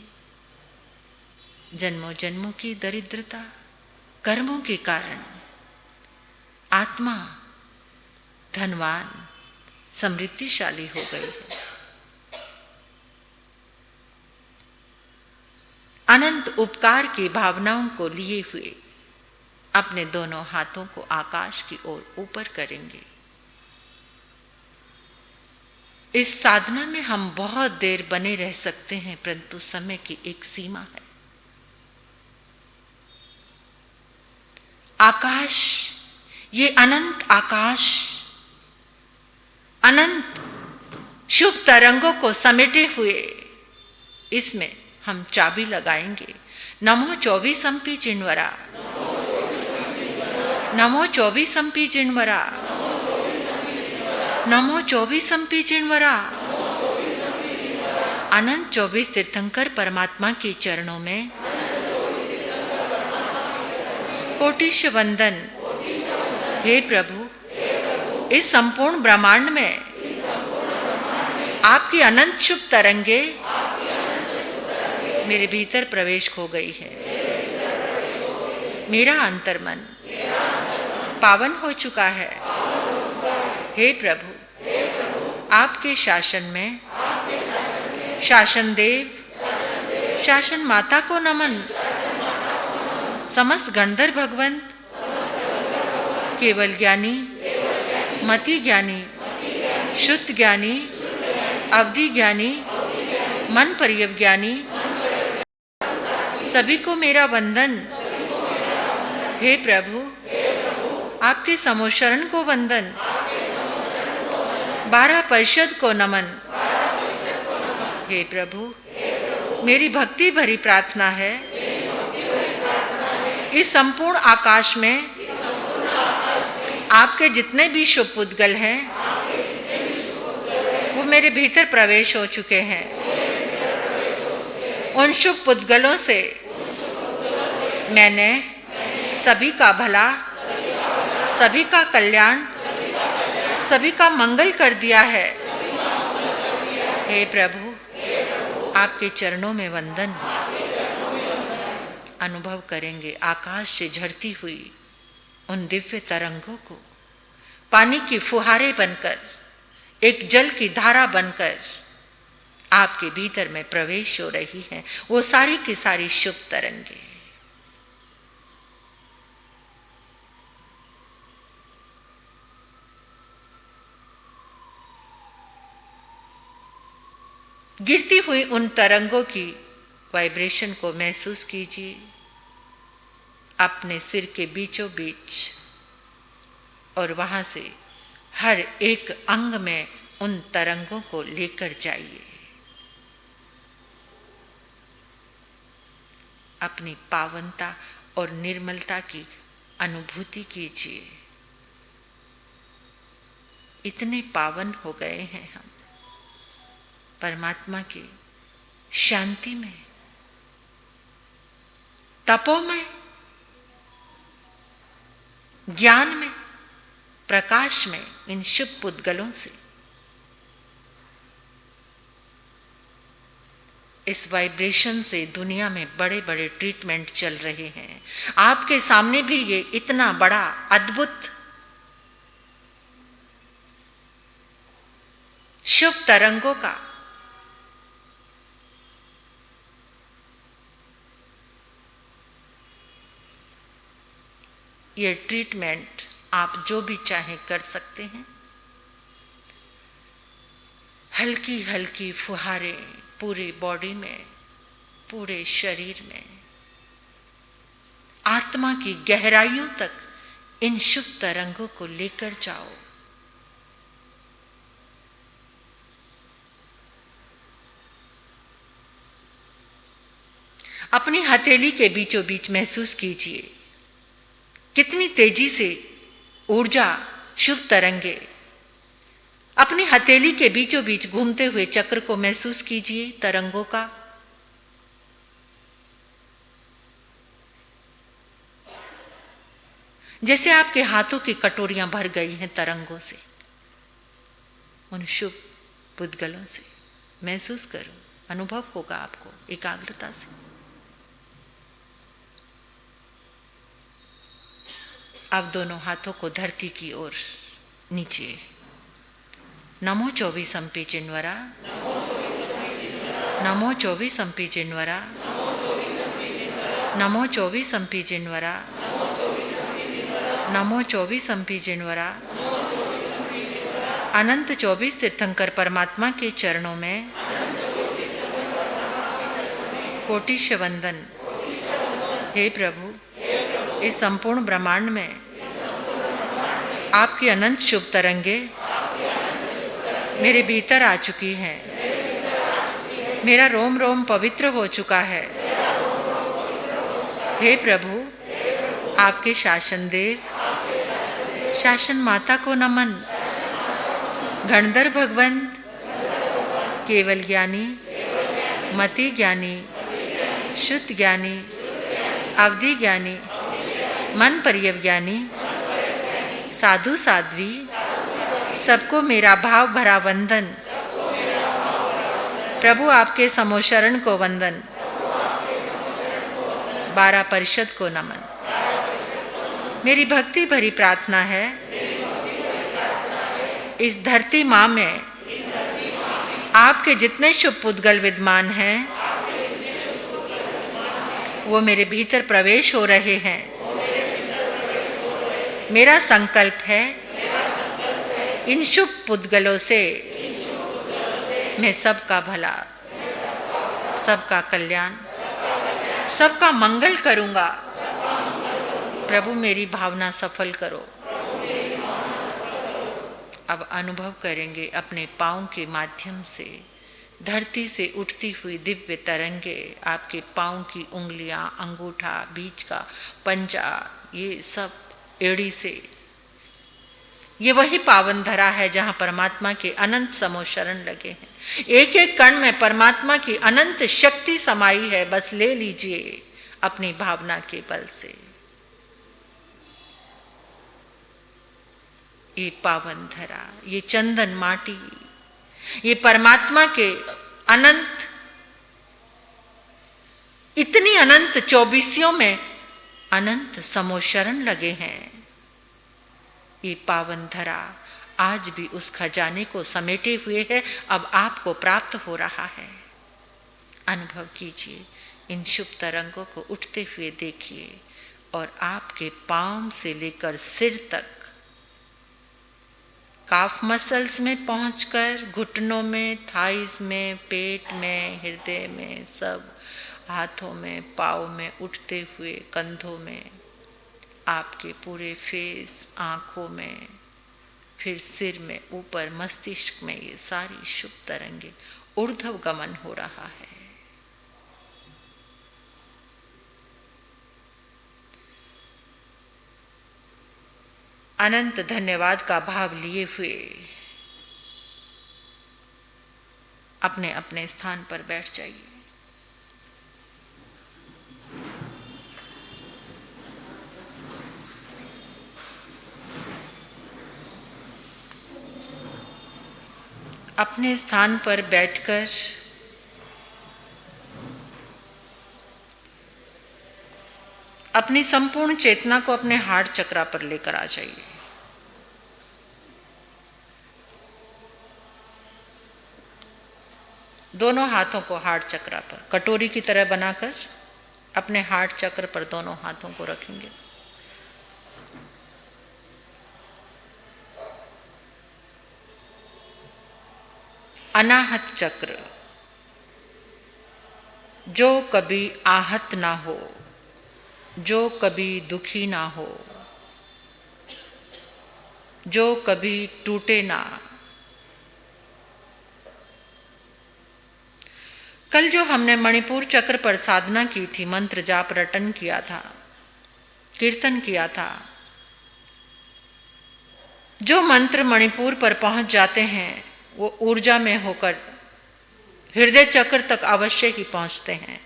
जन्मों जन्मों की दरिद्रता, कर्मों के कारण आत्मा धनवान, समृद्धिशाली हो गई है। अनंत उपकार की भावनाओं को लिए हुए अपने दोनों हाथों को आकाश की ओर ऊपर करेंगे। इस साधना में हम बहुत देर बने रह सकते हैं, परंतु समय की एक सीमा है। आकाश, ये अनंत आकाश, अनंत शुभ तरंगों को समेटे हुए, इसमें हम चाबी लगाएंगे। नमो 24 चिन्वरा, नमो 24 चिन्वरा, नमो 24 चिन्वरा। अनंत 24 तीर्थंकर परमात्मा के चरणों में कोटिश वंदन। हे प्रभु, इस संपूर्ण ब्रह्मांड में आपकी अनंत शुभ तरंगे मेरे भीतर प्रवेश हो गई है। मेरा अंतर्मन पावन हो चुका है। हे प्रभु, आपके शासन में शासन देव, शासन माता को नमन। समस्त गंधर्व भगवंत, केवल ज्ञानी, मति ज्ञानी, शुद्ध ज्ञानी, अवधि ज्ञानी, मन परिज्ञानी, सभी को मेरा वंदन। हे प्रभु, आपके समोच्चरण को वंदन। 12 परिषद को नमन। हे प्रभु, मेरी भक्ति भरी प्रार्थना है, इस संपूर्ण आकाश में आपके जितने भी शुभ पुद्गल हैं वो मेरे भीतर प्रवेश हो चुके हैं। उन शुभ पुद्गलों से मैंने सभी का भला, सभी का कल्याण, सभी का मंगल कर दिया है। हे प्रभु, आपके चरणों में वंदन। अनुभव करेंगे आकाश से झड़ती हुई उन दिव्य तरंगों को, पानी की फुहारे बनकर, एक जल की धारा बनकर आपके भीतर में प्रवेश हो रही है। वो सारी की सारी शुभ तरंगे गिरती हुई उन तरंगों की वाइब्रेशन को महसूस कीजिए अपने सिर के बीचों बीच, और वहां से हर एक अंग में उन तरंगों को लेकर जाइए। अपनी पावनता और निर्मलता की अनुभूति कीजिए। इतने पावन हो गए हैं हम परमात्मा की शांति में, तपो में, ज्ञान में, प्रकाश में, इन शुभ पुद्गलों से। इस वाइब्रेशन से दुनिया में बड़े बड़े ट्रीटमेंट चल रहे हैं। आपके सामने भी ये इतना बड़ा अद्भुत शुभ तरंगों का ये ट्रीटमेंट आप जो भी चाहें कर सकते हैं। हल्की हल्की फुहारें पूरी बॉडी में, पूरे शरीर में, आत्मा की गहराइयों तक इन शुभ तरंगों को लेकर जाओ। अपनी हथेली के बीचों बीच महसूस कीजिए कितनी तेजी से ऊर्जा, शुभ तरंगे अपनी हथेली के बीचों बीच घूमते हुए चक्र को महसूस कीजिए, तरंगों का। जैसे आपके हाथों की कटोरियां भर गई हैं तरंगों से, उन शुभ पुद्गलों से महसूस करो, अनुभव होगा आपको एकाग्रता से। अब दोनों हाथों को धरती की ओर नीचे। नमो 24 चिन्वरा, नमो 24 चिन्वरा, नमो 24 चिन्वरा, नमो 24 चिन्वरा। अनंत 24 तीर्थंकर परमात्मा के चरणों में कोटिश वंदन। हे प्रभु, इस संपूर्ण ब्रह्मांड में आपकी अनंत शुभ तरंगे मेरे भीतर आ चुकी हैं। मेरा रोम रोम पवित्र हो चुका है। हे प्रभु, आपके शासन देव, शासन माता को नमन। गणधर भगवंत, केवल ज्ञानी, मति ज्ञानी, शुद्ध ज्ञानी, अवधि ज्ञानी, मन पर्यव ज्ञानी, साधु साध्वी, सबको मेरा भाव भरा वंदन। प्रभु, आपके समोशरण को वंदन। 12 परिषद को नमन। मेरी भक्ति भरी प्रार्थना है, इस धरती माँ में आपके जितने शुभ पुद्गल विद्यमान हैं, वो मेरे भीतर प्रवेश हो रहे हैं। मेरा संकल्प है, इन शुभ पुद्गलों से मैं सबका भला, सबका कल्याण, सबका मंगल करूंगा। प्रभु, मेरी भावना सफल करो। अब अनुभव करेंगे अपने पांव के माध्यम से धरती से उठती हुई दिव्य तरंगे। आपके पांव की उंगलियां, अंगूठा, बीच का पंजा, ये सब एड़ी से, ये वही पावन धरा है जहां परमात्मा के अनंत समोशरण लगे हैं। एक एक कण में परमात्मा की अनंत शक्ति समाई है। बस ले लीजिए अपनी भावना के बल से। ये पावन धरा, ये चंदन माटी, ये परमात्मा के अनंत, इतनी अनंत 24 में अनंत समोशरण लगे हैं। ये पावन धरा आज भी उस खजाने को समेटे हुए है, अब आपको प्राप्त हो रहा है। अनुभव कीजिए, इन शुभ तरंगों को उठते हुए देखिए और आपके पांव से लेकर सिर तक, काफ मसल्स में पहुंचकर घुटनों में, थाइस में, पेट में, हृदय में, सब हाथों में, पाँव में उठते हुए, कंधों में, आपके पूरे फेस, आँखों में, फिर सिर में, ऊपर मस्तिष्क में, ये सारी शुभ तरंगे ऊर्ध्व गमन हो रहा है। अनंत धन्यवाद का भाव लिए हुए अपने अपने स्थान पर बैठ जाइए। अपने स्थान पर बैठकर अपनी संपूर्ण चेतना को अपने हार्ट चक्र पर लेकर आ जाइए। दोनों हाथों को हार्ट चक्र पर कटोरी की तरह बनाकर अपने हार्ट चक्र पर दोनों हाथों को रखेंगे। अनाहत चक्र, जो कभी आहत ना हो, जो कभी दुखी ना हो, जो कभी टूटे ना। कल जो हमने मणिपुर चक्र पर साधना की थी, मंत्र जाप रटन किया था, कीर्तन किया था, जो मंत्र मणिपुर पर पहुंच जाते हैं वो ऊर्जा में होकर हृदय चक्र तक अवश्य ही पहुंचते हैं।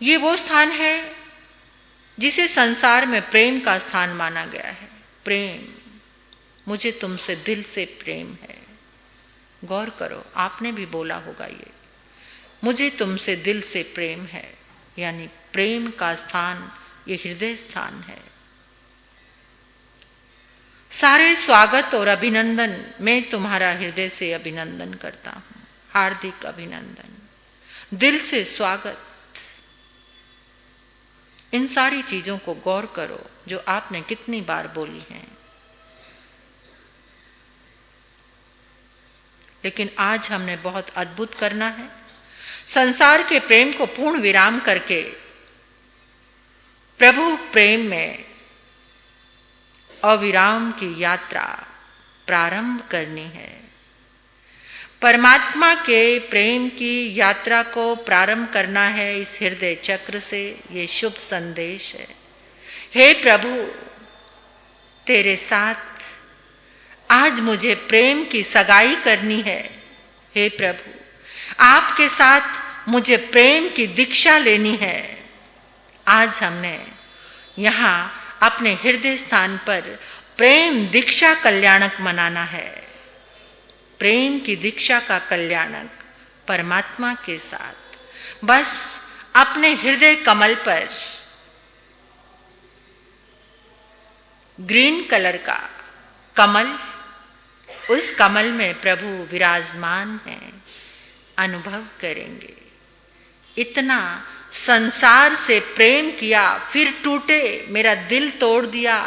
ये वो स्थान है जिसे संसार में प्रेम का स्थान माना गया है। प्रेम, मुझे तुमसे दिल से प्रेम है। गौर करो, आपने भी बोला होगा ये, मुझे तुमसे दिल से प्रेम है, यानी प्रेम का स्थान ये हृदय स्थान है। सारे स्वागत और अभिनंदन, मैं तुम्हारा हृदय से अभिनंदन करता हूं, हार्दिक अभिनंदन, दिल से स्वागत। इन सारी चीजों को गौर करो जो आपने कितनी बार बोली हैं। लेकिन आज हमने बहुत अद्भुत करना है। संसार के प्रेम को पूर्ण विराम करके प्रभु प्रेम में अविराम की यात्रा प्रारंभ करनी है। परमात्मा के प्रेम की यात्रा को प्रारंभ करना है इस हृदय चक्र से। ये शुभ संदेश है। हे प्रभु, तेरे साथ आज मुझे प्रेम की सगाई करनी है। हे प्रभु, आपके साथ मुझे प्रेम की दीक्षा लेनी है। आज हमने यहाँ अपने हृदय स्थान पर प्रेम दीक्षा कल्याणक मनाना है। प्रेम की दीक्षा का कल्याणक परमात्मा के साथ बस अपने हृदय कमल पर ग्रीन कलर का कमल, उस कमल में प्रभु विराजमान हैं, अनुभव करेंगे। इतना संसार से प्रेम किया फिर टूटे, मेरा दिल तोड़ दिया,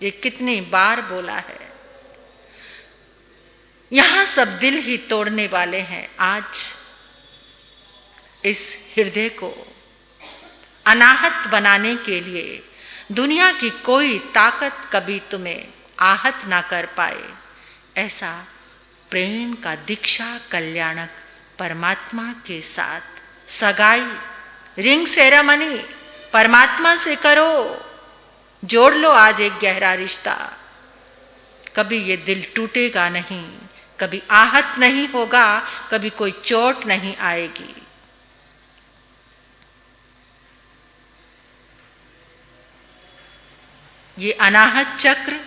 ये कितनी बार बोला है। यहां सब दिल ही तोड़ने वाले हैं। आज इस हृदय को अनाहत बनाने के लिए दुनिया की कोई ताकत कभी तुम्हें आहत ना कर पाए। ऐसा प्रेम का दीक्षा कल्याणक परमात्मा के साथ सगाई, रिंग सेरेमनी परमात्मा से करो। जोड़ लो आज एक गहरा रिश्ता। कभी ये दिल टूटेगा नहीं, कभी आहत नहीं होगा, कभी कोई चोट नहीं आएगी। ये अनाहत चक्र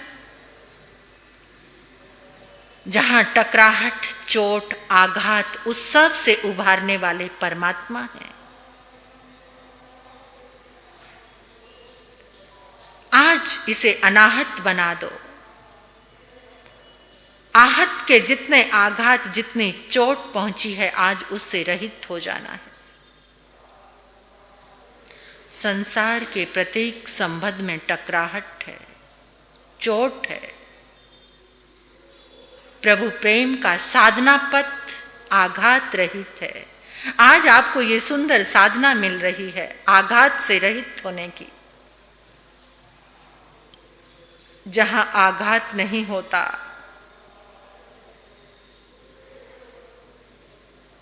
जहां टकराहट, चोट, आघात, उस सब से उभारने वाले परमात्मा हैं। आज इसे अनाहत बना दो। आहत के जितने आघात, जितनी चोट पहुंची है, आज उससे रहित हो जाना है। संसार के प्रत्येक संबंध में टकराहट है, चोट है। प्रभु प्रेम का साधना पथ आघात रहित है। आज आपको ये सुंदर साधना मिल रही है आघात से रहित होने की। जहां आघात नहीं होता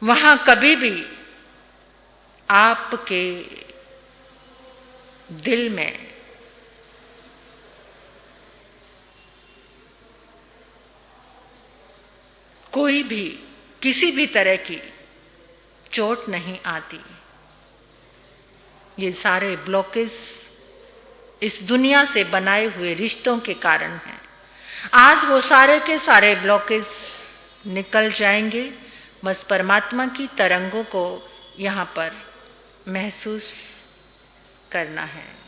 वहां कभी भी आपके दिल में कोई भी किसी भी तरह की चोट नहीं आती। ये सारे ब्लॉकेज इस दुनिया से बनाए हुए रिश्तों के कारण हैं। आज वो सारे के सारे ब्लॉकेज निकल जाएंगे। बस परमात्मा की तरंगों को यहाँ पर महसूस करना है।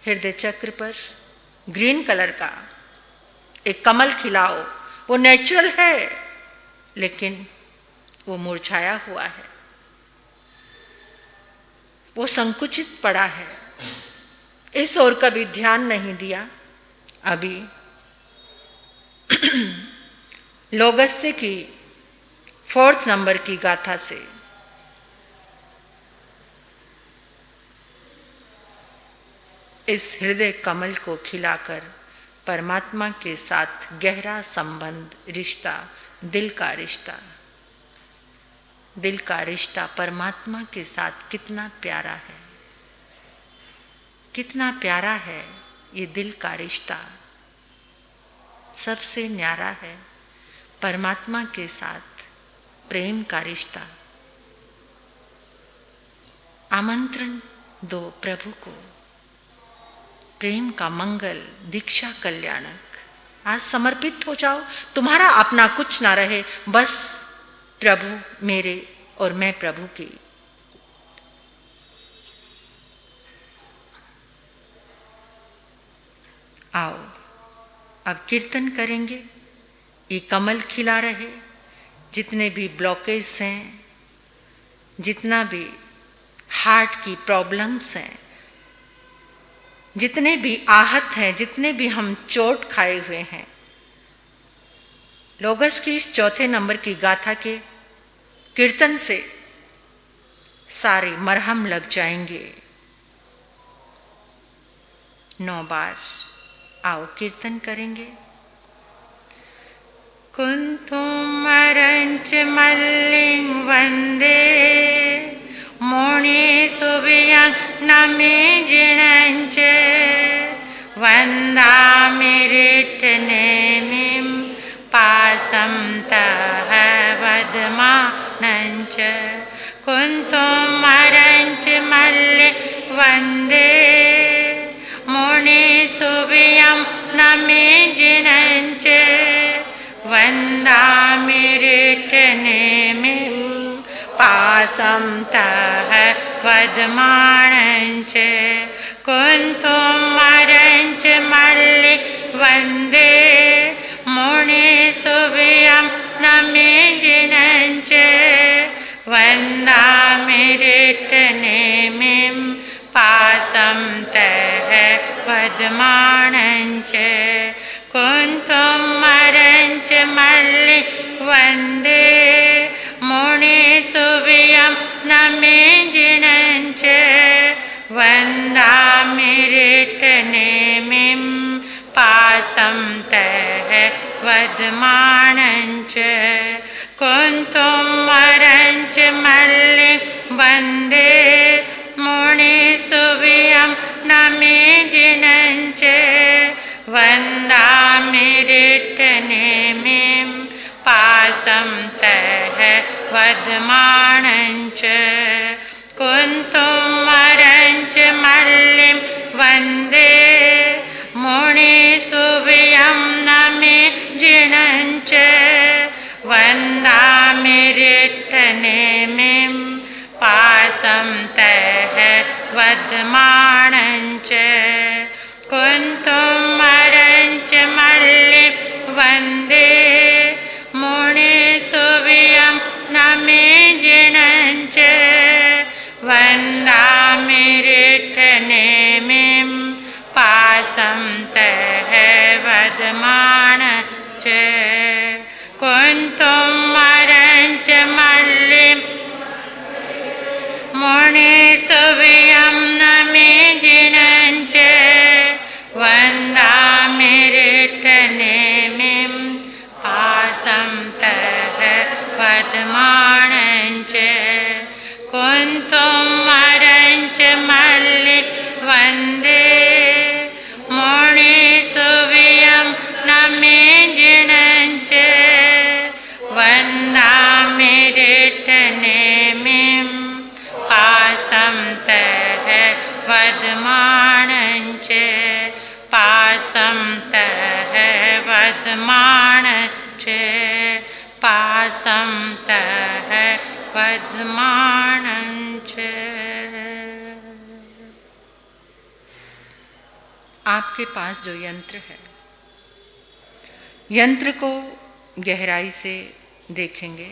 हृदय चक्र पर ग्रीन कलर का एक कमल खिलाओ। वो नेचुरल है, लेकिन वो मुरझाया हुआ है, वो संकुचित पड़ा है। इस ओर कभी ध्यान नहीं दिया। अभी लोगस्त्य की 4th नंबर की गाथा से इस हृदय कमल को खिलाकर परमात्मा के साथ गहरा संबंध, रिश्ता, दिल का रिश्ता, दिल का रिश्ता परमात्मा के साथ कितना प्यारा है, कितना प्यारा है ये दिल का रिश्ता। सबसे न्यारा है परमात्मा के साथ प्रेम का रिश्ता। आमंत्रण दो प्रभु को, प्रेम का मंगल, दीक्षा कल्याणक। आज समर्पित हो जाओ। तुम्हारा अपना कुछ ना रहे, बस प्रभु मेरे और मैं प्रभु की। आओ अब कीर्तन करेंगे। ये कमल खिला रहे, जितने भी ब्लॉकेज हैं, जितना भी हार्ट की प्रॉब्लम्स हैं, जितने भी आहत हैं, जितने भी हम चोट खाए हुए हैं, लोगस की इस 4th नंबर की गाथा के कीर्तन से सारे मरहम लग जाएंगे। 9 बार आओ कीर्तन करेंगे। कुंतुमरंच मल्लिं वंदे मोणे सुवियं नमे जिणंच वंदामि रिट्टनेमिं पासं तः वदमानंच। कुंतुमरंच मल्लिं वंदे मोणे सुवियं नमे जिणंच वंदामि रिट्टनेमिं पासं तः वदमानंच। कुंतुमरंच मल्लिं वंदे मोणे सुवियं नमे जिणंच वंदामि रिट्टनेमिं पासं तः वदमानंच। कुंतुमरंच मल्लिं वंदे मोणे सुवियं नमे जिणंच वंदामि रिट्टनेमिं पासं तः वदमानंच। कुंतुमरंच मल्लिं वंदे मोणे सुवियं नमे जिणंच वंदामि रिट्टनेमिं पासं तः वदमानंच। कुंतुमरंच मल्लिं वंदे मोणे सुवियं नमे जिणंच वंदामि रिट्टनेमिं पासं तः वदमानंच। कुंतुमरंच मल्लिं वंदे मोणे सुवियं नमे जिणंच वासं तः पद्माणं च। आपके पास जो यंत्र है, यंत्र को गहराई से देखेंगे।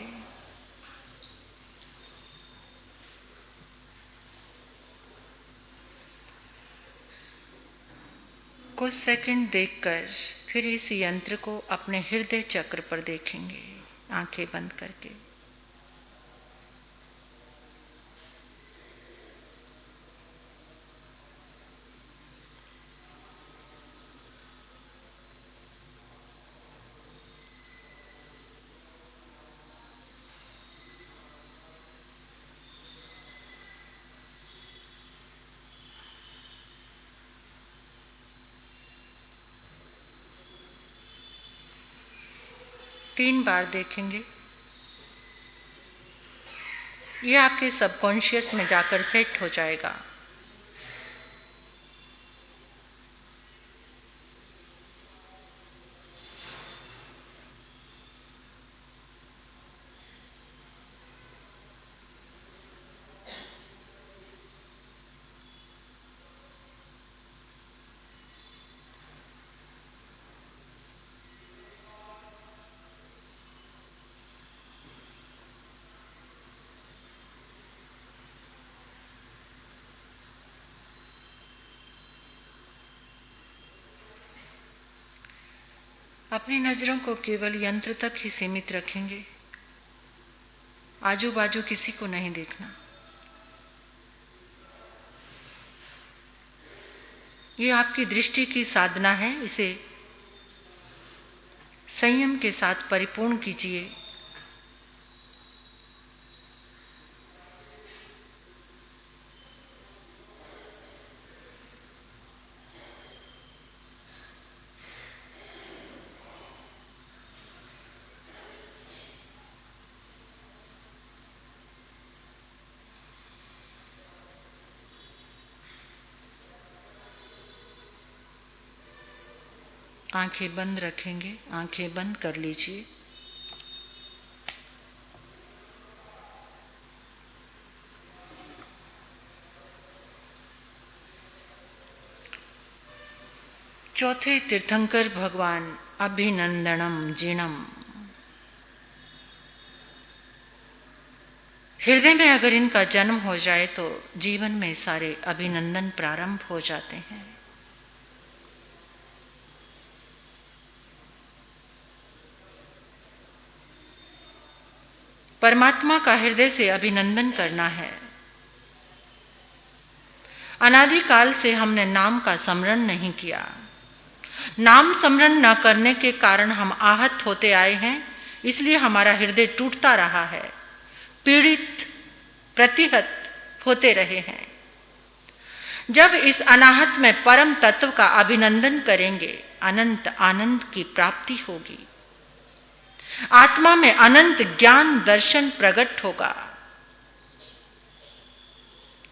कुछ सेकंड देखकर फिर इस यंत्र को अपने हृदय चक्र पर देखेंगे, आंखें बंद करके। तीन बार देखेंगे। ये आपके सबकॉन्शियस में जाकर सेट हो जाएगा। अपनी नजरों को केवल यंत्र तक ही सीमित रखेंगे, आजू बाजू किसी को नहीं देखना। ये आपकी दृष्टि की साधना है, इसे संयम के साथ परिपूर्ण कीजिए। आंखें बंद रखेंगे, आंखें बंद कर लीजिए। चौथे तीर्थंकर भगवान अभिनंदनम जिणम। हृदय में अगर इनका जन्म हो जाए तो जीवन में सारे अभिनंदन प्रारंभ हो जाते हैं। परमात्मा का हृदय से अभिनंदन करना है। अनादिकाल से हमने नाम का स्मरण नहीं किया। नाम स्मरण न करने के कारण हम आहत होते आए हैं, इसलिए हमारा हृदय टूटता रहा है, पीड़ित प्रतिहत होते रहे हैं। जब इस अनाहत में परम तत्व का अभिनंदन करेंगे, अनंत आनंद की प्राप्ति होगी। आत्मा में अनंत ज्ञान दर्शन प्रकट होगा,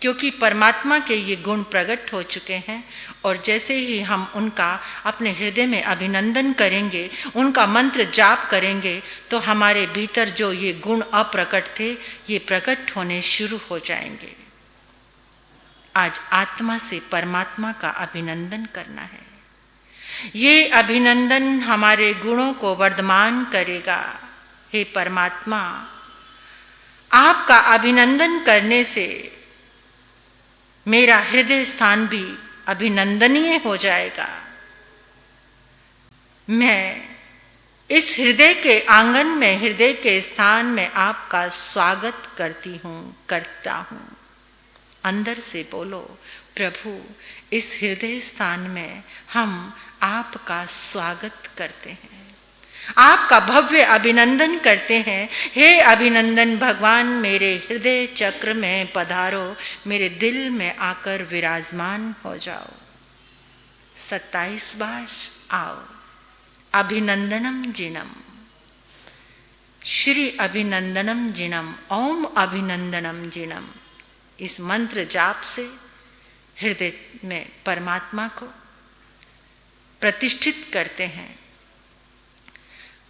क्योंकि परमात्मा के ये गुण प्रकट हो चुके हैं। और जैसे ही हम उनका अपने हृदय में अभिनंदन करेंगे, उनका मंत्र जाप करेंगे, तो हमारे भीतर जो ये गुण अप्रकट थे, ये प्रकट होने शुरू हो जाएंगे। आज आत्मा से परमात्मा का अभिनंदन करना है। ये अभिनंदन हमारे गुणों को वर्धमान करेगा। हे परमात्मा, आपका अभिनंदन करने से मेरा हृदय स्थान भी अभिनंदनीय हो जाएगा। मैं इस हृदय के आंगन में, हृदय के स्थान में आपका स्वागत करती हूँ, करता हूँ। अंदर से बोलो, प्रभु, इस हृदय स्थान में हम आपका स्वागत करते हैं, आपका भव्य अभिनंदन करते हैं। हे अभिनंदन भगवान, मेरे हृदय चक्र में पधारो, मेरे दिल में आकर विराजमान हो जाओ। 27 बार आओ। अभिनंदनम जिणम, श्री अभिनंदनम जिणम, ओम अभिनंदनम जिणम। इस मंत्र जाप से हृदय में परमात्मा को प्रतिष्ठित करते हैं।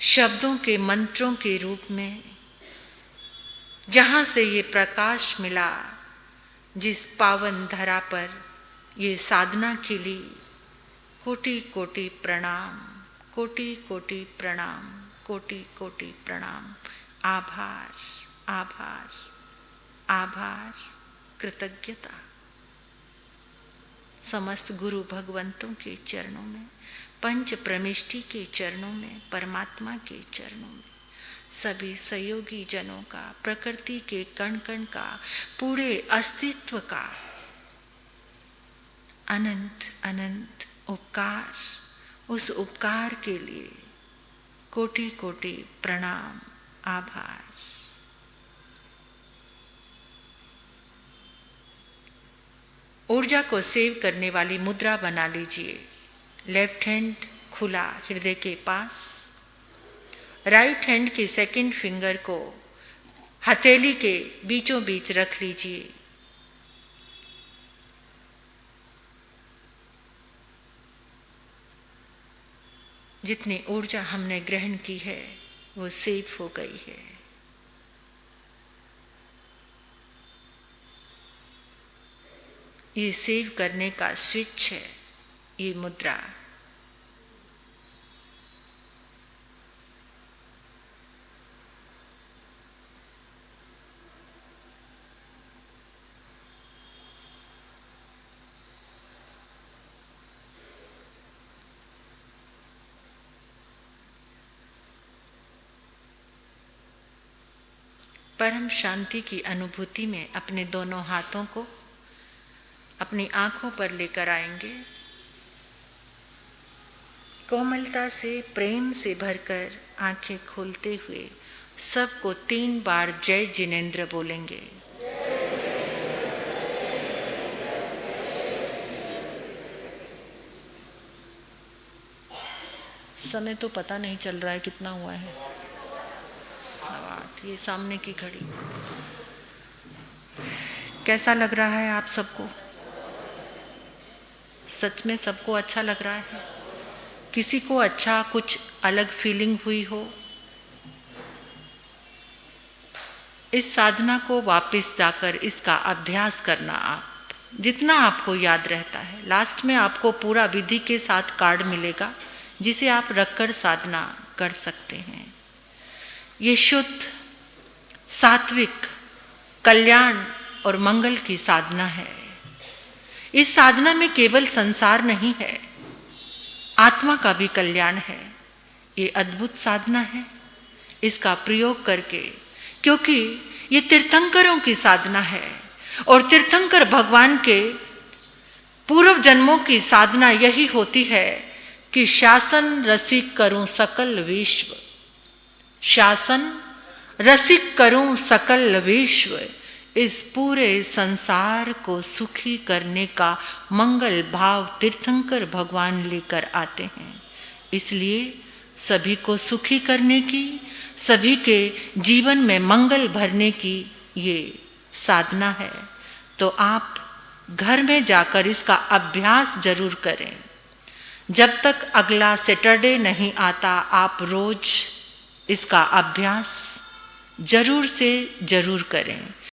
शब्दों के मंत्रों के रूप में, जहाँ से ये प्रकाश मिला, जिस पावन धरा पर ये साधना खिली, कोटि कोटि प्रणाम, कोटि कोटि प्रणाम, कोटि कोटि प्रणाम। आभार, आभार, आभार, कृतज्ञता समस्त गुरु भगवंतों के चरणों में, पंच प्रमिष्टि के चरणों में, परमात्मा के चरणों में, सभी सहयोगी जनों का, प्रकृति के कण कण का, पूरे अस्तित्व का अनंत अनंत उपकार, उस उपकार के लिए कोटि कोटि प्रणाम, आभार। ऊर्जा को सेव करने वाली मुद्रा बना लीजिए। लेफ्ट हैंड खुला हृदय के पास, राइट हैंड की सेकंड फिंगर को हथेली के बीचों बीच रख लीजिए। जितनी ऊर्जा हमने ग्रहण की है वो सेव हो गई है। ये सेव करने का स्विच है ये मुद्रा। परम शांति की अनुभूति में अपने दोनों हाथों को अपनी आंखों पर लेकर आएंगे। कोमलता से, प्रेम से भरकर आंखें खोलते हुए सबको 3 बार जय जिनेंद्र बोलेंगे। समय तो पता नहीं चल रहा है कितना हुआ है, 8:15। ये सामने की घड़ी। कैसा लग रहा है आप सबको? सच में सबको अच्छा लग रहा है? किसी को अच्छा कुछ अलग फीलिंग हुई हो? इस साधना को वापस जाकर इसका अभ्यास करना, आप जितना आपको याद रहता है। लास्ट में आपको पूरा विधि के साथ कार्ड मिलेगा जिसे आप रखकर साधना कर सकते हैं। ये शुद्ध, सात्विक, कल्याण और मंगल की साधना है। इस साधना में केवल संसार नहीं है, आत्मा का भी कल्याण है। ये अद्भुत साधना है। इसका प्रयोग करके, क्योंकि ये तीर्थंकरों की साधना है और तीर्थंकर भगवान के पूर्व जन्मों की साधना यही होती है कि शासन रसिक करूं सकल विश्व, शासन रसिक करूं सकल विश्व। इस पूरे संसार को सुखी करने का मंगल भाव तीर्थंकर भगवान लेकर आते हैं। इसलिए सभी को सुखी करने की, सभी के जीवन में मंगल भरने की ये साधना है। तो आप घर में जाकर इसका अभ्यास जरूर करें। जब तक अगला सैटरडे नहीं आता, आप रोज इसका अभ्यास जरूर से जरूर करें।